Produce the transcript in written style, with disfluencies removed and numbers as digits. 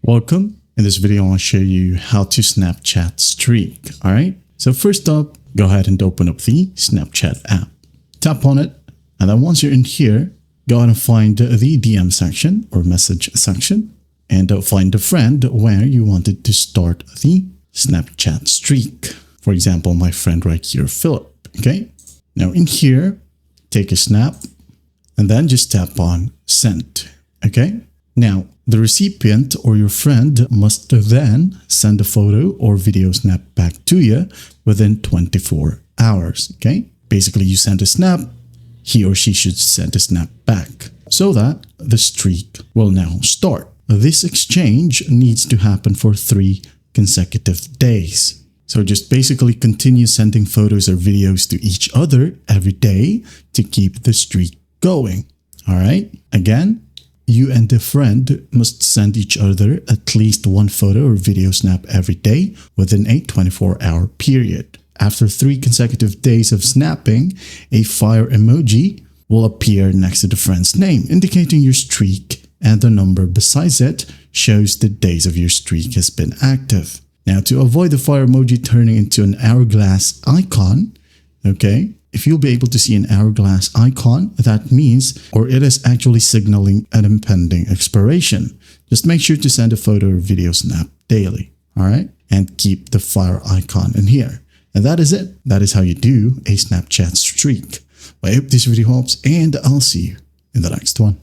Welcome. In this video, I want to show you how to Snapchat streak. All right. So first up, go ahead and open up the Snapchat app. Tap on it. And then once you're in here, go ahead and find the DM section or message section and find a friend where you wanted to start the Snapchat streak. For example, my friend right here, Philip. Okay. Now in here, take a snap and then just tap on send. Okay. Now, the recipient or your friend must then send a photo or video snap back to you within 24 hours, okay? Basically, you send a snap, he or she should send a snap back so that the streak will now start. This exchange needs to happen for 3 consecutive days. So just basically continue sending photos or videos to each other every day to keep the streak going, all right? Again, you and a friend must send each other at least 1 photo or video snap every day within a 24-hour period. After 3 consecutive days of snapping, a fire emoji will appear next to the friend's name, indicating your streak, and the number besides it shows the days of your streak has been active. Now, to avoid the fire emoji turning into an hourglass icon, okay, if you'll be able to see an hourglass icon, that means, or it is actually signaling an impending expiration. Just make sure to send a photo or video snap daily, all right? And keep the fire icon in here. And that is it. That is how you do a Snapchat streak. I hope this video helps, and I'll see you in the next one.